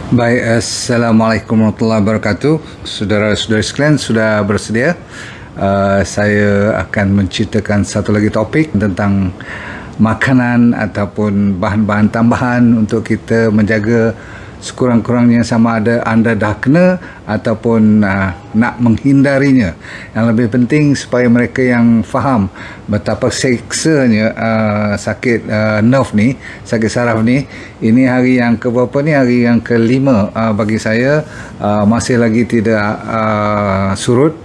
Baik, Assalamualaikum warahmatullahi wabarakatuh. Saudara-saudari sekalian sudah bersedia? Saya akan menceritakan satu lagi topik tentang makanan ataupun bahan-bahan tambahan untuk kita menjaga sekurang-kurangnya sama ada anda dah kena ataupun nak menghindarinya. Yang lebih penting supaya mereka yang faham betapa seksanya sakit nerve ni, sakit saraf ni. Ini hari yang keberapa ni? Hari yang kelima bagi saya. Masih lagi tidak surut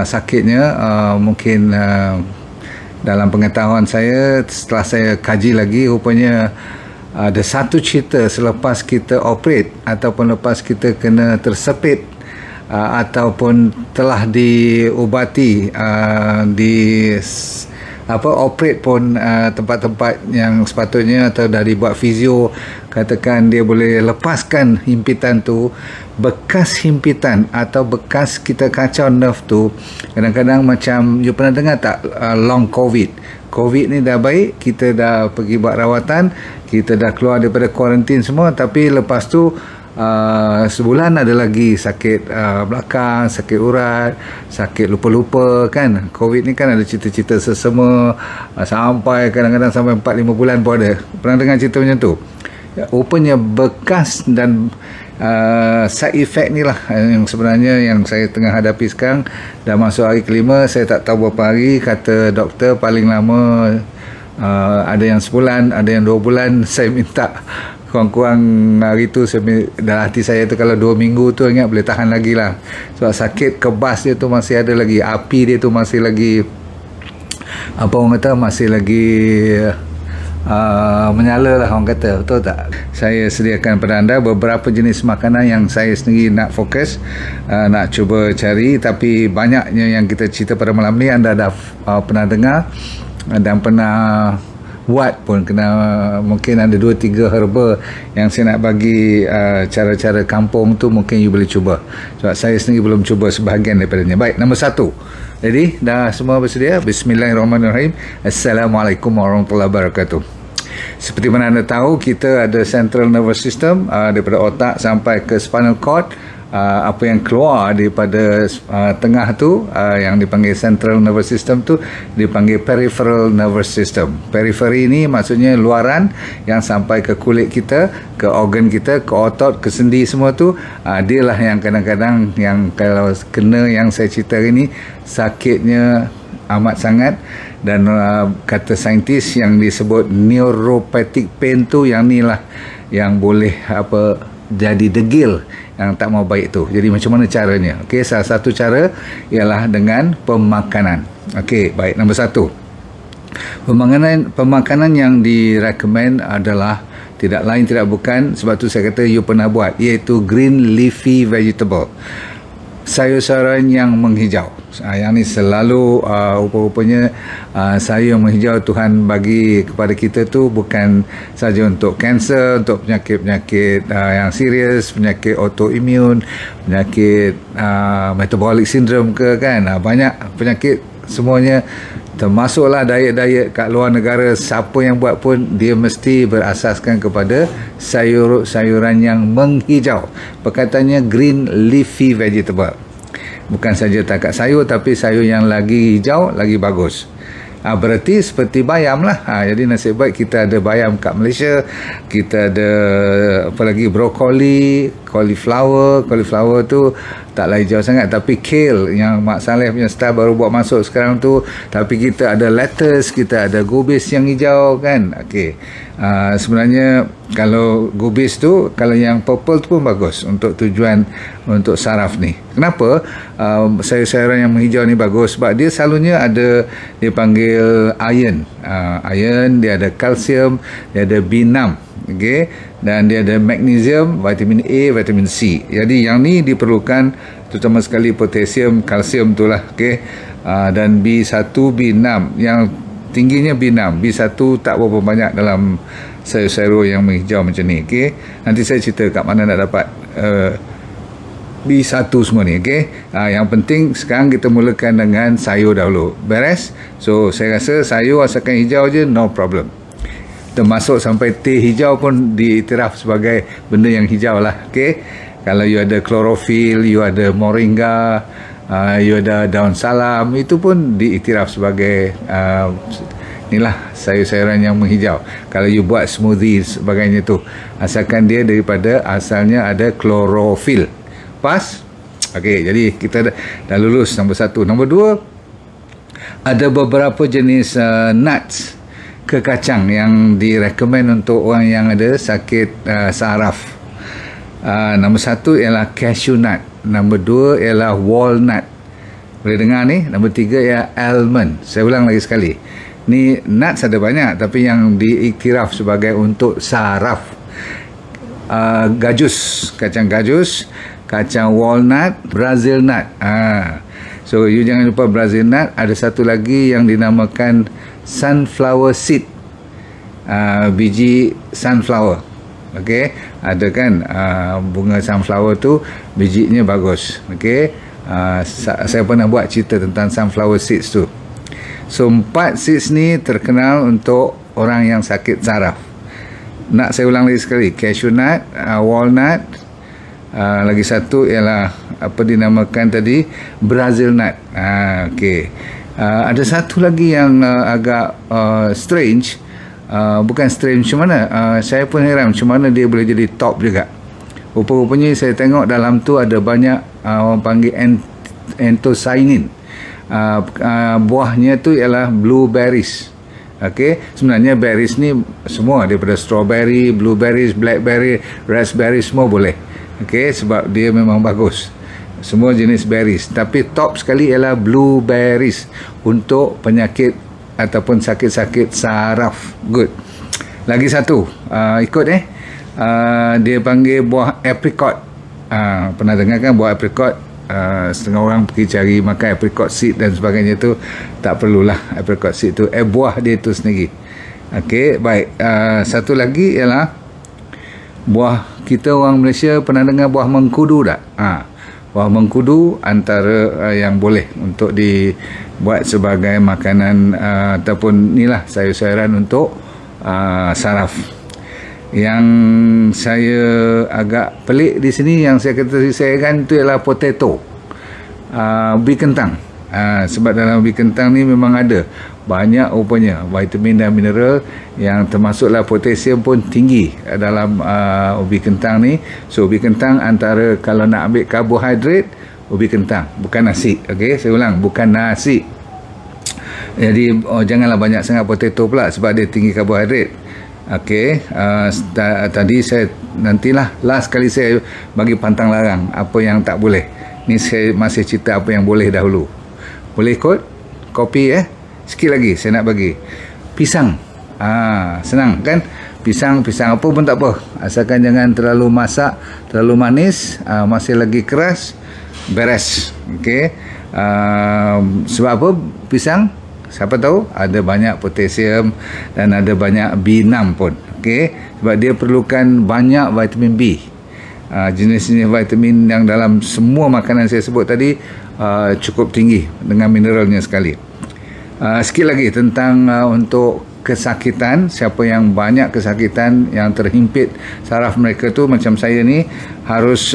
sakitnya. Mungkin dalam pengetahuan saya, setelah saya kaji lagi, rupanya ada satu cerita selepas kita operate ataupun lepas kita kena tersepit ataupun telah diubati operate pun tempat-tempat yang sepatutnya atau dah dibuat fizio, katakan dia boleh lepaskan himpitan tu. Bekas himpitan atau bekas kita kacau nerve tu kadang-kadang macam, you pernah dengar tak long COVID ni dah baik, kita dah pergi buat rawatan, kita dah keluar daripada kuarantin semua, tapi lepas tu sebulan ada lagi sakit belakang, sakit urat, sakit lupa-lupa kan. COVID ni kan ada cerita-cerita sesama sampai kadang-kadang sampai 4-5 bulan pun ada. Pernah dengar cerita macam tu? Rupanya bekas dan side effect ni lah yang sebenarnya yang saya tengah hadapi sekarang. Dah masuk hari kelima, saya tak tahu berapa hari. Kata doktor paling lama ada yang sebulan, ada yang 2 bulan. Saya minta kurang-kurang hari tu, dalam hati saya tu kalau 2 minggu tu ingat boleh tahan lagi lah. Sebab sakit kebas dia tu masih ada lagi, api dia tu masih lagi, apa orang kata, masih lagi menyala lah orang kata, betul tak? Saya sediakan pada anda beberapa jenis makanan yang saya sendiri nak fokus, nak cuba cari, tapi banyaknya yang kita cerita pada malam ni anda dah pernah dengar dan pernah buat pun. Mungkin ada 2-3 herba yang saya nak bagi cara-cara kampung tu, mungkin you boleh cuba. Sebab saya sendiri belum cuba sebahagian daripadanya. Baik, nombor 1. Jadi dah semua bersedia? Bismillahirrahmanirrahim. Assalamualaikum warahmatullahi wabarakatuh. Seperti mana anda tahu, kita ada central nervous system daripada otak sampai ke spinal cord. Apa yang keluar daripada tengah tu yang dipanggil central nervous system tu dipanggil peripheral nervous system. Periphery ni maksudnya luaran yang sampai ke kulit kita, ke organ kita, ke otot, ke sendi semua tu. Dia lah yang kadang-kadang yang kalau kena yang saya cerita hari ni, sakitnya amat sangat. Dan kata saintis yang disebut neuropathic pain tu, yang ni lah yang boleh jadi degil yang tak mau baik tu. Jadi macam mana caranya? Okey, salah satu cara ialah dengan pemakanan. Okey, baik, nombor 1. Pemakanan yang direkomend adalah tidak lain tidak bukan, sebab tu saya kata you pernah buat, iaitu green leafy vegetable. Sayur-sayuran yang menghijau. Yang ni selalu rupa-rupanya sayur yang menghijau Tuhan bagi kepada kita tu bukan saja untuk kanser, untuk penyakit-penyakit yang serius, penyakit autoimun, penyakit metabolic syndrome ke kan. Banyak penyakit semuanya, termasuklah diet-diet kat luar negara, siapa yang buat pun dia mesti berasaskan kepada sayur-sayuran yang menghijau. Perkataannya green leafy vegetable. Bukan saja takat sayur, tapi sayur yang lagi hijau lagi bagus. Berarti seperti bayam lah. Jadi nasib baik kita ada bayam kat Malaysia. Kita ada apa lagi, brokoli, cauliflower tu taklah hijau sangat, tapi kale yang Mak Saleh punya staff baru buat masuk sekarang tu. Tapi kita ada lettuce, kita ada gubis yang hijau kan. Okey. Sebenarnya kalau gubis tu, kalau yang purple tu pun bagus untuk tujuan untuk saraf ni. Kenapa sayur-sayuran yang menghijau ni bagus? Sebab dia selalunya ada, dia panggil iron. Iron, dia ada kalsium, dia ada B6, okay? Dan dia ada magnesium, vitamin A, vitamin C. Jadi yang ni diperlukan, terutama sekali potasium, kalsium tu lah, okay? Dan B1, B6 yang tingginya B6, B1 tak berapa banyak dalam sayur-sayur yang menghijau macam ni, okay? Nanti saya cerita kat mana nak dapat B1 semua ni, okay? Yang penting sekarang kita mulakan dengan sayur dahulu. Beres? So saya rasa sayur asalkan hijau je, no problem. termasuk sampai teh hijau pun diiktiraf sebagai benda yang hijau lah. Okey, kalau you ada klorofil, you ada moringa, you ada daun salam, itu pun diiktiraf sebagai inilah sayur-sayuran yang menghijau. Kalau you buat smoothie sebagainya tu, asalkan dia daripada asalnya ada klorofil. Pas? Okey, jadi kita dah lulus nombor 1. Nombor 2, ada beberapa jenis nuts ke kacang yang direkomend untuk orang yang ada sakit saraf. Nombor 1 ialah cashew nut. Nombor 2 ialah walnut. Boleh dengar ni? Nombor 3 ialah almond. Saya ulang lagi sekali. Ni nuts ada banyak, tapi yang diiktiraf sebagai untuk saraf, gajus, kacang gajus, kacang walnut, Brazil nut. So you jangan lupa Brazil nut. Ada satu lagi yang dinamakan sunflower seed, biji sunflower. Okey, ada kan bunga sunflower tu bijinya bagus. Okey, saya pernah buat cerita tentang sunflower seeds tu. So 4 seeds ni terkenal untuk orang yang sakit saraf. Nak saya ulang lagi sekali, cashew nut, walnut, lagi satu ialah apa dinamakan tadi, Brazil nut. Okey, ada satu lagi yang agak strange. Bukan strange macam mana, saya pun heran macam mana dia boleh jadi top juga. Rupa-rupanya saya tengok dalam tu ada banyak orang panggil anthocyanin. Buahnya tu ialah blueberries. Okey, sebenarnya berries ni semua daripada strawberry, blueberries, blackberry, raspberry, semua boleh. Okey, sebab dia memang bagus, semua jenis berries. Tapi top sekali ialah blueberries untuk penyakit ataupun sakit-sakit saraf. Good. Lagi satu, ikut dia panggil buah apricot. Pernah dengar kan buah apricot? Setengah orang pergi cari makan apricot seed dan sebagainya tu. Tak perlulah apricot seed tu, buah dia tu sendiri. Okey, baik. Satu lagi ialah buah, kita orang Malaysia pernah dengar buah mengkudu tak? Buah mengkudu antara yang boleh untuk dibuat sebagai makanan ataupun inilah sayur-sayuran untuk saraf. Yang saya agak pelik di sini, yang saya kata saya kan, itu ialah potato, ubi kentang. Sebab dalam ubi kentang ni memang ada banyak rupanya vitamin dan mineral, yang termasuklah potasium pun tinggi dalam ubi kentang ni. So ubi kentang antara, kalau nak ambil karbohidrat, ubi kentang, bukan nasi. Okey, saya ulang, bukan nasi. Jadi janganlah banyak sangat potato pula sebab dia tinggi karbohidrat. Okey, tadi saya, nantilah last kali saya bagi pantang larang apa yang tak boleh. Ni saya masih cerita apa yang boleh dahulu. Boleh ikut? Kopi sikit lagi saya nak bagi. Pisang. Senang kan? Pisang apa pun tak apa, asalkan jangan terlalu masak, terlalu manis, masih lagi keras, beres. Okey. Sebab apa pisang? Siapa tahu ada banyak potasium dan ada banyak B6 pun. Okey, sebab dia perlukan banyak vitamin B. Jenis-jenis vitamin yang dalam semua makanan saya sebut tadi cukup tinggi dengan mineralnya sekali. Sikit lagi tentang untuk kesakitan. Siapa yang banyak kesakitan, yang terhimpit saraf mereka tu macam saya ni, harus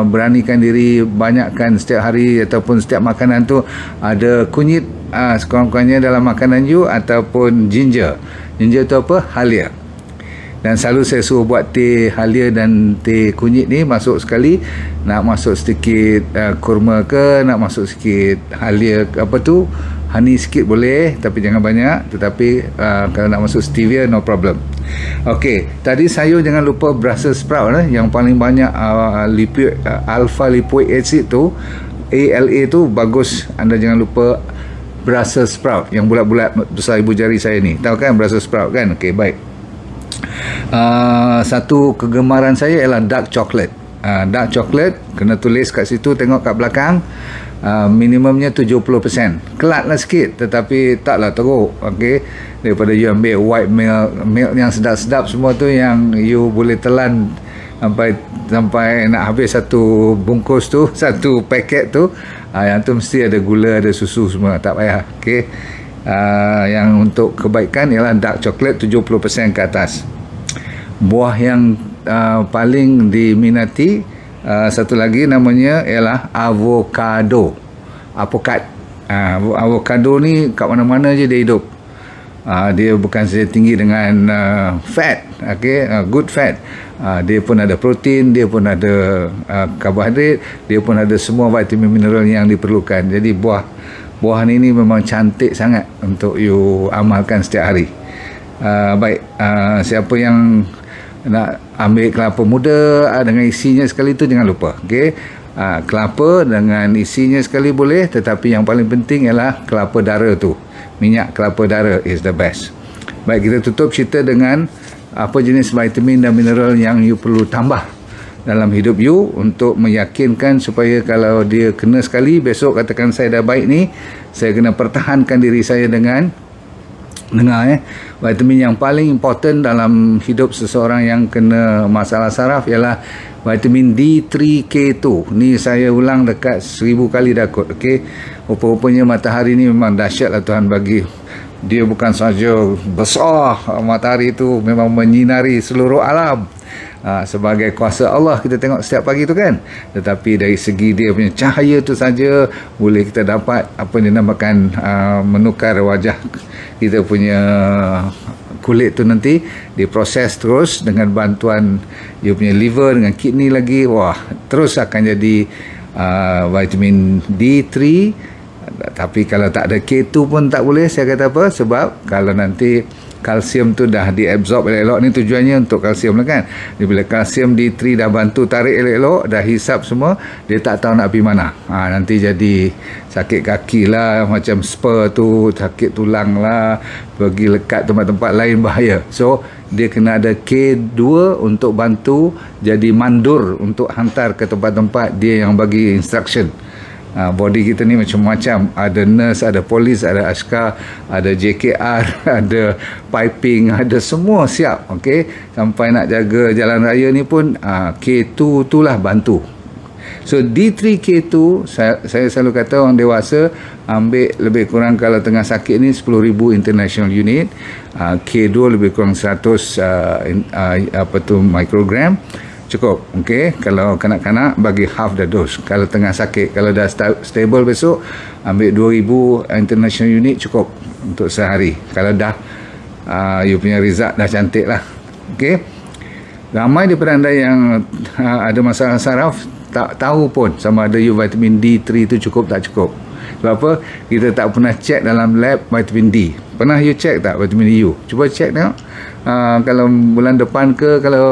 beranikan diri, banyakkan setiap hari ataupun setiap makanan tu ada kunyit sekurang-kurangnya dalam makanan you, ataupun ginger. Ginger tu apa? Halia. Dan selalu saya suruh buat teh halia dan teh kunyit ni masuk sekali. Nak masuk sedikit kurma ke, nak masuk sikit halia, apa tu, honey sikit boleh, tapi jangan banyak. Tetapi kalau nak masuk stevia, no problem. Okey, tadi sayur jangan lupa Brussels sprout, yang paling banyak alpha lipoic acid tu, ALA tu bagus. Anda jangan lupa Brussels sprout yang bulat-bulat besar ibu jari saya ni. Tahu kan Brussels sprout kan? Okey, baik. Satu kegemaran saya ialah dark chocolate. Dark chocolate kena tulis kat situ, tengok kat belakang, minimumnya 70%. Kelatlah sikit, tetapi taklah teruk. Okey, daripada you ambil white milk yang sedap-sedap semua tu, yang you boleh telan sampai nak habis satu bungkus tu, satu paket tu, yang tu mesti ada gula, ada susu semua, tak payah. Okey, Yang untuk kebaikan ialah dark chocolate 70% ke atas. Buah yang paling diminati satu lagi namanya ialah avocado. Avocado ni kat mana-mana je dia hidup. Dia bukan saja tinggi dengan fat, good fat. Dia pun ada protein, dia pun ada karbohidrat, dia pun ada semua vitamin mineral yang diperlukan. Jadi buah ni memang cantik sangat untuk you amalkan setiap hari. Baik, siapa yang nak ambil kelapa muda dengan isinya sekali tu jangan lupa, kelapa dengan isinya sekali boleh, tetapi yang paling penting ialah kelapa dara tu. Minyak kelapa dara is the best. Baik, kita tutup cerita dengan apa jenis vitamin dan mineral yang you perlu tambah dalam hidup you untuk meyakinkan supaya kalau dia kena sekali, besok katakan saya dah baik ni, saya kena pertahankan diri saya dengan vitamin yang paling important dalam hidup seseorang yang kena masalah saraf ialah vitamin D3K2. Ni saya ulang dekat 1000 kali dah kot. Rupa-rupanya matahari ni memang dahsyat lah Tuhan bagi. Dia bukan saja besar, matahari itu memang menyinari seluruh alam. Sebagai kuasa Allah kita tengok setiap pagi tu kan, tetapi dari segi dia punya cahaya tu saja boleh kita dapat apa yang dinamakan menukar wajah kita punya kulit tu nanti diproses terus dengan bantuan dia punya liver dengan kidney lagi. Wah, terus akan jadi vitamin D3. Tapi kalau tak ada K2 pun tak boleh, saya kata apa, sebab kalau nanti kalsium tu dah diabsorb elok-elok, ni tujuannya untuk kalsium lah kan. Bila kalsium D3 dah bantu tarik elok-elok, dah hisap semua, dia tak tahu nak pergi mana. Nanti jadi sakit kaki lah, macam spur tu, sakit tulang lah, pergi lekat tempat-tempat lain bahaya. So dia kena ada K2 untuk bantu jadi mandur untuk hantar ke tempat-tempat dia yang bagi instruction. Body kita ni macam-macam, ada nurse, ada polis, ada askar, ada JKR, ada piping, ada semua siap, sampai nak jaga jalan raya ni pun K2 tu lah bantu. So D3K2 saya selalu kata orang dewasa ambil lebih kurang, kalau tengah sakit ni 10,000 international unit, K2 lebih kurang 100 microgram cukup. Kalau kanak-kanak bagi half the dose. Kalau tengah sakit, kalau dah stable besok ambil 2,000 international unit cukup untuk sehari. Kalau dah you punya result dah cantik lah. Ramai daripada anda yang ada masalah saraf tak tahu pun sama ada you vitamin D3 tu cukup tak cukup. Sebab apa? Kita tak pernah check dalam lab vitamin D. Pernah you check tak vitamin U? Cuba check tengok. Kalau bulan depan ke, kalau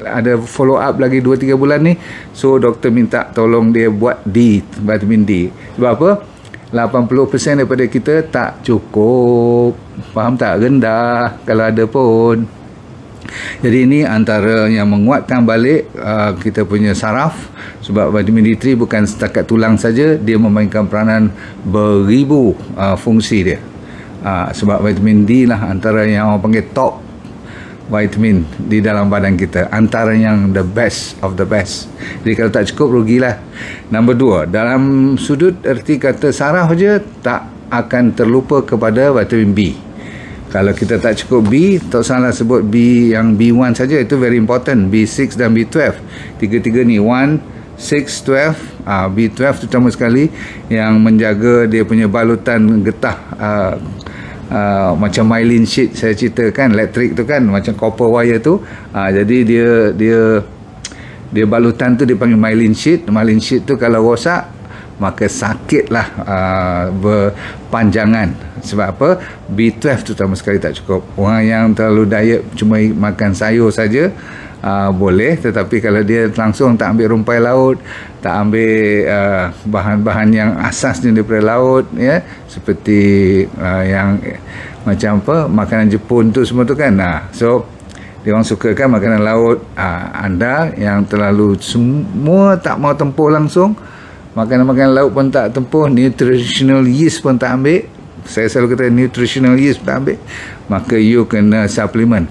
ada follow up lagi 2-3 bulan ni, so doktor minta tolong dia buat vitamin D. Sebab apa? 80% daripada kita tak cukup. Faham tak? Rendah kalau ada pun. Jadi ini antara yang menguatkan balik kita punya saraf, sebab vitamin D3 bukan setakat tulang saja, dia memainkan peranan beribu fungsi dia. Sebab vitamin D lah antara yang orang panggil top vitamin di dalam badan kita, antara yang the best of the best. Jadi kalau tak cukup, rugilah. Nombor 2, dalam sudut erti kata saraf je, tak akan terlupa kepada vitamin B. Kalau kita tak cukup B, tak salah sebut B yang B1 saja, itu very important. B6 dan B12, tiga-tiga ni 1, 6, 12. B12 terutama sekali yang menjaga dia punya balutan getah, macam myelin sheet saya ceritakan, elektrik tu kan, macam copper wire tu. Jadi dia balutan tu dipanggil myelin sheet. Myelin sheet tu kalau rosak, maka sakitlah berpanjangan. Sebab apa? B12 tu terutama sekali tak cukup. Orang yang terlalu diet cuma makan sayur saja boleh, tetapi kalau dia langsung tak ambil rumpai laut, tak ambil bahan-bahan yang asasnya daripada laut, seperti yang macam apa, makanan Jepun tu semua tu kan. So dia orang suka kan makanan laut. Anda yang terlalu semua tak mau tempuh langsung, makanan-makanan laut pun tak tempuh, nutritional yeast pun tak ambil, saya selalu kata nutritional yeast tak ambil, maka you kena suplemen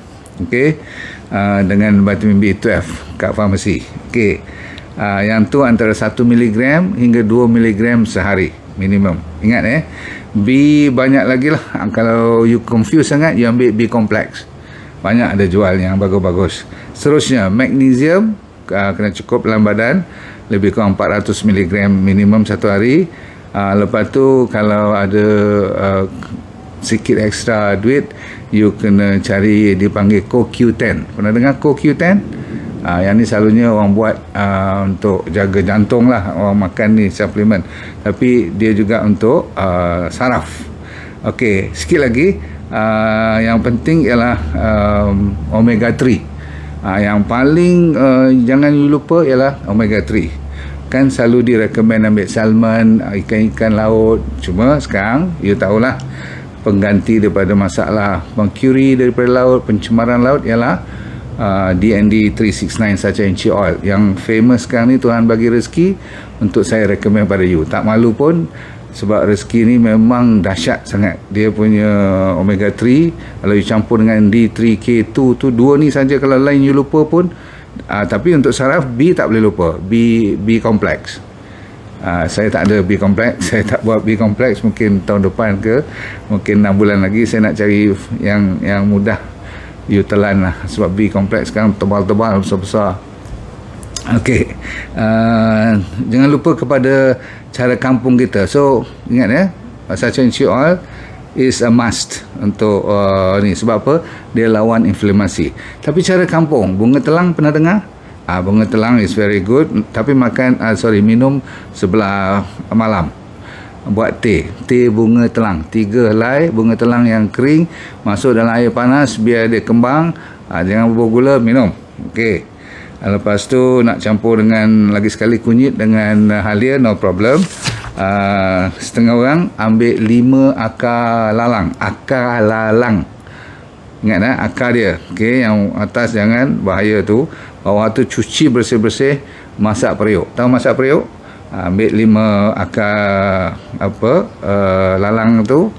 dengan vitamin B12 kat farmasi. Yang tu antara 1 mg hingga 2 mg sehari minimum. Ingat B banyak lagi lah. Kalau you confuse sangat, you ambil B complex. Banyak ada jual yang bagus-bagus. Seterusnya magnesium kena cukup dalam badan, lebih kurang 400 mg minimum satu hari. Lepas tu kalau ada sikit ekstra duit, you kena cari dipanggil CoQ10. Pernah dengar CoQ10? Yang ni selalunya orang buat untuk jaga jantung lah, orang makan ni suplemen, tapi dia juga untuk saraf. Okey, sikit lagi yang penting ialah omega 3. Yang paling jangan lupa ialah omega 3. Kan selalu direkomend ambil salmon, ikan-ikan laut. Cuma sekarang you tahulah, pengganti daripada masalah mercury daripada laut, pencemaran laut ialah DND 369 Sachainchi oil. Yang famous sekarang ni, Tuhan bagi rezeki untuk saya recommend pada you. Tak malu pun, sebab rezeki ni memang dahsyat sangat. Dia punya omega 3 kalau you campur dengan D3K2 tu, dua ni saja, kalau lain you lupa pun. Tapi untuk saraf, B tak boleh lupa. B complex. Saya tak ada B complex. Saya tak buat B complex. Mungkin tahun depan ke, mungkin 6 bulan lagi saya nak cari yang mudah you telan lah. Sebab B complex sekarang tebal-tebal, besar-besar. Okey, jangan lupa kepada cara kampung kita. So ingat Sachainchi oil is a must untuk ni. Sebab apa? Dia lawan inflamasi. Tapi cara kampung, bunga telang pernah dengar? Bunga telang is very good, tapi minum sebelah malam. Buat teh bunga telang, 3 helai bunga telang yang kering, masuk dalam air panas biar dia kembang. Jangan bergula, minum. Okey. Lepas tu nak campur dengan lagi sekali kunyit dengan halia, no problem. Setengah orang ambil 5 akar lalang. Akar lalang, ingat akar dia. Okey, yang atas jangan, bahaya tu. Bawah tu cuci bersih-bersih, masak periuk. Tahu masak periuk? Ambil 5 akar lalang tu,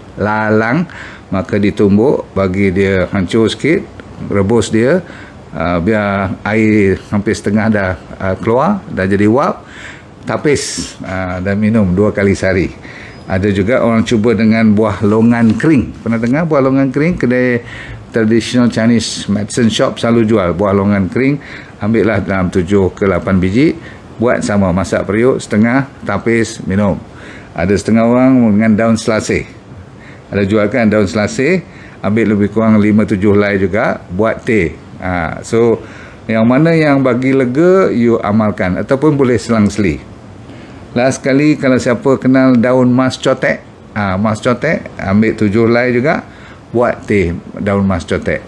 maka ditumbuk, bagi dia hancur sikit, rebus dia. Biar air hampir setengah dah keluar, dah jadi wap, tapis, dan minum 2 kali sehari. Ada juga orang cuba dengan buah longan kering. Pernah dengar buah longan kering? Kedai traditional Chinese medicine shop selalu jual buah longan kering. Ambillah dalam 7 ke 8 biji, buat sama, masak periuk, setengah, tapis, minum. Ada setengah orang dengan daun selasih. Ada jual kan daun selasih, ambil lebih kurang 5-7 helai juga, buat teh. So yang mana yang bagi lega, you amalkan, ataupun boleh selang-seli. Last sekali, kalau siapa kenal daun mas cotek, mas cotek, ambil 7 helai juga, buat teh daun mas cotek.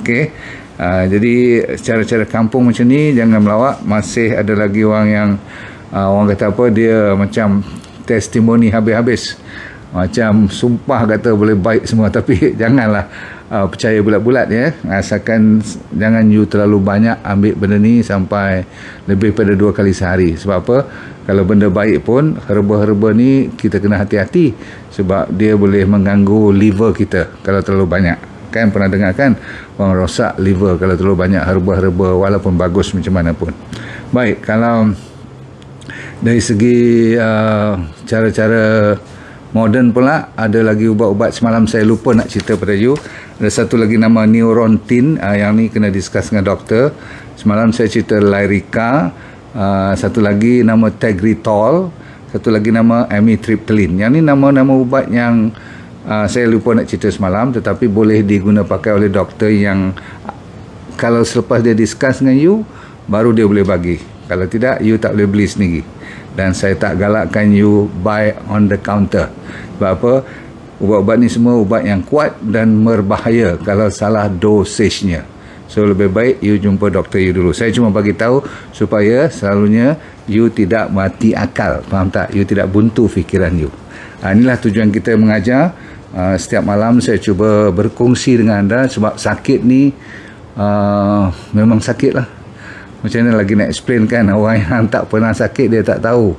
Okey. Jadi cara-cara kampung macam ni, jangan melawak. Masih ada lagi orang yang orang kata apa, dia macam testimoni habis-habis, macam sumpah kata boleh baik semua, tapi janganlah percaya bulat-bulat asalkan jangan you terlalu banyak ambil benda ni sampai lebih pada 2 kali sehari. Sebab apa? Kalau benda baik pun, herba-herba ni kita kena hati-hati, sebab dia boleh mengganggu liver kita kalau terlalu banyak. Kan pernah dengar kan, orang rosak liver kalau terlalu banyak herba-herba, walaupun bagus macam mana pun. Baik, kalau dari segi cara-cara moden pula, ada lagi ubat-ubat. Semalam saya lupa nak cerita pada you. Ada satu lagi nama Neurontin, yang ni kena discuss dengan doktor. Semalam saya cerita Lyrica, satu lagi nama Tegretol, satu lagi nama Amitriptyline. Yang ni nama-nama ubat yang saya lupa nak cerita semalam, tetapi boleh diguna pakai oleh doktor yang kalau selepas dia discuss dengan you, baru dia boleh bagi. Kalau tidak, you tak boleh beli sendiri. Dan saya tak galakkan you buy on the counter. Sebab apa? Ubat-ubat ni semua ubat yang kuat dan berbahaya kalau salah dosage-nya. So lebih baik you jumpa doktor you dulu. Saya cuma bagi tahu supaya selalunya you tidak mati akal. Faham tak? You tidak buntu fikiran you. Inilah tujuan kita mengajar. Setiap malam saya cuba berkongsi dengan anda, sebab sakit ni memang sakit lah. Macam mana lagi nak explain kan? Orang yang tak pernah sakit, dia tak tahu.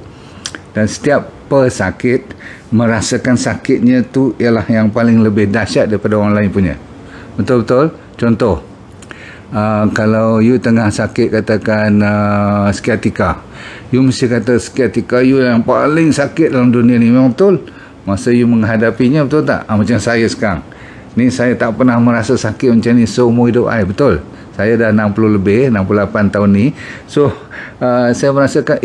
Dan setiap pesakit merasakan sakitnya tu ialah yang paling lebih dahsyat daripada orang lain punya. Betul-betul. Contoh, kalau you tengah sakit, katakan sciatica, you mesti kata sciatica you yang paling sakit dalam dunia ni. Memang betul. masa you menghadapinya, betul tak? Macam saya sekarang ni, saya tak pernah merasa sakit macam ni seumur hidup saya. Betul, saya dah 60 lebih, 68 tahun ni. So saya merasakan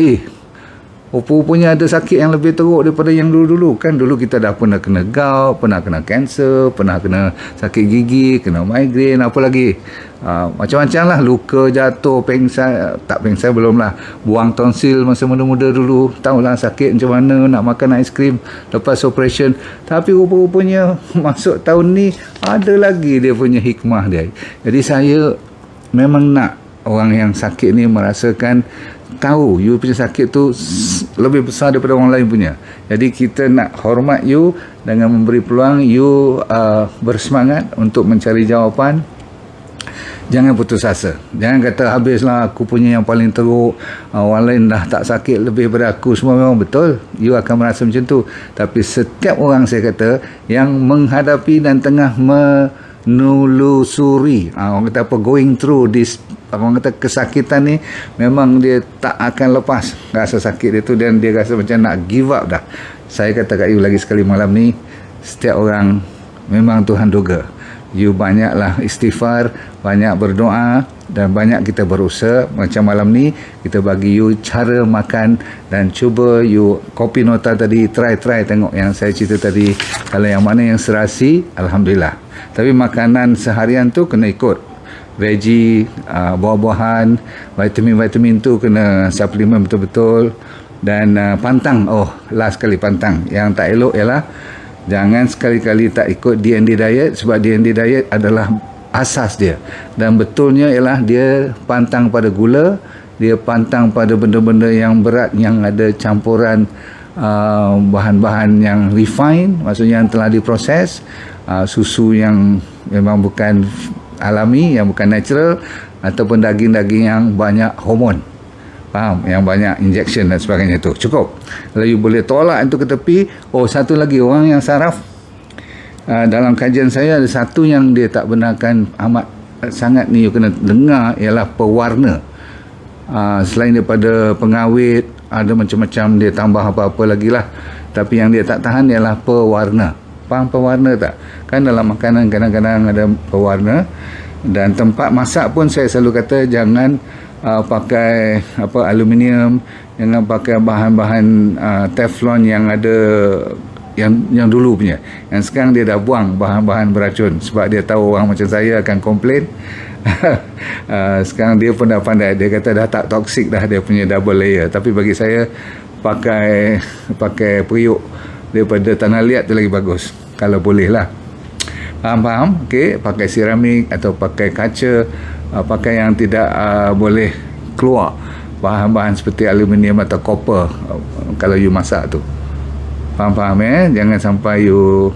rupa-rupanya ada sakit yang lebih teruk daripada yang dulu-dulu. Kan dulu kita dah pernah kena gout, pernah kena kanser, pernah kena sakit gigi, kena migraine, apa lagi, macam-macam lah, luka jatuh, pengsan, tak pengsan belum lah, buang tonsil masa muda-muda dulu, tahulah sakit macam mana nak makan aiskrim lepas operation. Tapi rupa-rupanya masuk tahun ni ada lagi dia punya hikmah dia. Jadi saya memang nak orang yang sakit ni merasakan, tahu you punya sakit tu lebih besar daripada orang lain punya. Jadi kita nak hormat you dengan memberi peluang you bersemangat untuk mencari jawapan. Jangan putus asa, jangan kata habislah aku punya yang paling teruk, orang lain dah tak sakit lebih daripada aku. Semua memang betul, you akan merasa macam tu. Tapi setiap orang, saya kata, yang menghadapi dan tengah menelusuri, orang kata apa, going through this, orang kata kesakitan ni, memang dia tak akan lepas rasa sakit dia tu, dan dia rasa macam nak give up dah. Saya kata kat you lagi sekali malam ni, setiap orang memang Tuhan duga. You banyaklah istighfar, banyak berdoa, dan banyak kita berusaha. Macam malam ni kita bagi you cara makan, dan cuba you kopi nota tadi, try tengok yang saya cerita tadi. Kalau yang mana yang serasi, Alhamdulillah. Tapi makanan seharian tu kena ikut veggie, buah-buahan, vitamin tu kena suplemen betul-betul. Dan pantang, last kali pantang. Yang tak elok ialah jangan sekali-kali tak ikut D&D diet, sebab D&D diet adalah asas dia. Dan betulnya ialah dia pantang pada gula, dia pantang pada benda-benda yang berat, yang ada campuran bahan-bahan yang refine, maksudnya yang telah diproses, susu yang memang bukan alami, yang bukan natural, ataupun daging-daging yang banyak hormon, faham, yang banyak injection dan sebagainya. Tu cukup. Kalau you boleh tolak itu ke tepi. Satu lagi, orang yang saraf, dalam kajian saya ada satu yang dia tak benarkan amat sangat ni, you kena dengar, ialah pewarna. Selain daripada pengawet, ada macam-macam dia tambah apa-apa lagi lah, tapi yang dia tak tahan ialah pewarna. Faham pewarna tak? Kan dalam makanan kadang-kadang ada pewarna. Dan tempat masak pun saya selalu kata jangan pakai aluminium, jangan pakai bahan-bahan teflon yang ada yang dulu punya. Yang sekarang dia dah buang bahan-bahan beracun, sebab dia tahu orang macam saya akan komplain. Sekarang dia pun dah pandai, dia kata dah tak toksik dah, dia punya double layer. Tapi bagi saya pakai periuk daripada tanah liat tu lagi bagus, kalau boleh lah. Faham? Okey, pakai seramik atau pakai kaca, pakai yang tidak boleh keluar bahan-bahan seperti aluminium atau copper kalau you masak tu. Faham jangan sampai you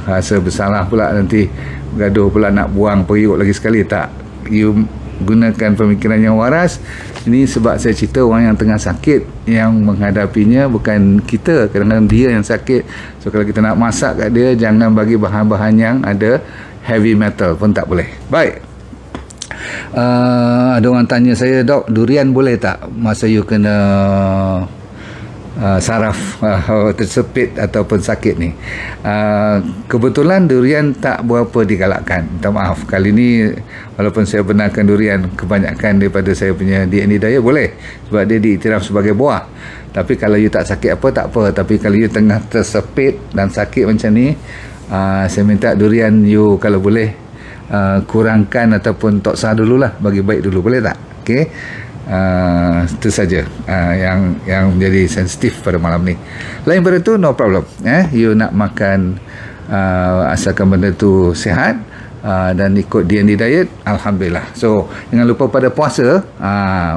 rasa bersalah pula, nanti gaduh pula nak buang periuk lagi sekali. Tak, you gunakan pemikiran yang waras. Ini sebab saya cerita orang yang tengah sakit, yang menghadapinya bukan kita, kadang-kadang dia yang sakit. So kalau kita nak masak kat dia, jangan bagi bahan-bahan yang ada heavy metal pun tak boleh. Baik, ada orang tanya saya, Dok, durian boleh tak masa you kena saraf tersepit ataupun sakit ni? Kebetulan durian tak berapa digalakkan. Minta maaf, kali ni walaupun saya benarkan durian kebanyakan daripada saya punya D&D diet, boleh, sebab dia diiktiraf sebagai buah. Tapi kalau you tak sakit apa, tak apa. Tapi kalau you tengah tersepit dan sakit macam ni, saya minta durian you kalau boleh kurangkan ataupun toksa dululah, bagi baik dulu, boleh tak? Okey. Itu saja yang menjadi sensitif pada malam ni. Lain pada tu, no problem. You nak makan asalkan benda tu sihat dan ikut D&D diet, Alhamdulillah. So jangan lupa pada puasa,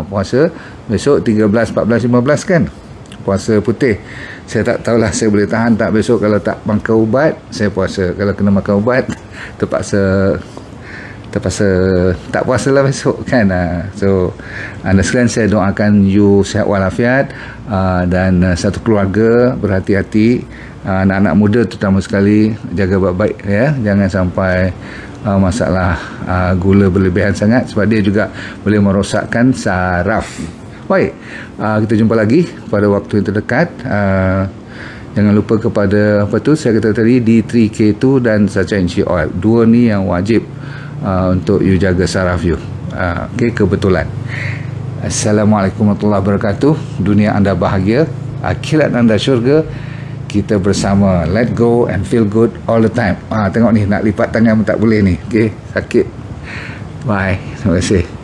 puasa besok 13, 14, 15 kan, puasa putih. Saya tak tahulah saya boleh tahan tak besok. Kalau tak makan ubat, saya puasa. Kalau kena makan ubat, terpaksa tak puasa lah besok kan. So anda sekalian, saya doakan you sihat walafiat, dan satu keluarga berhati-hati. Anak-anak muda terutama sekali, jaga baik-baik ya, jangan sampai masalah gula berlebihan sangat, sebab dia juga boleh merosakkan saraf. Baik, kita jumpa lagi pada waktu yang terdekat. Jangan lupa kepada apa tu saya kata tadi, D3K2 dan Sachainchi Oil. Dua ni yang wajib untuk you jaga saraf you. Okey, kebetulan. Assalamualaikum warahmatullahi wabarakatuh. Dunia anda bahagia, akhirat anda syurga. Kita bersama. Let go and feel good all the time. Tengok ni, nak lipat tangan pun tak boleh ni. Okey, sakit. Bye. Terima kasih.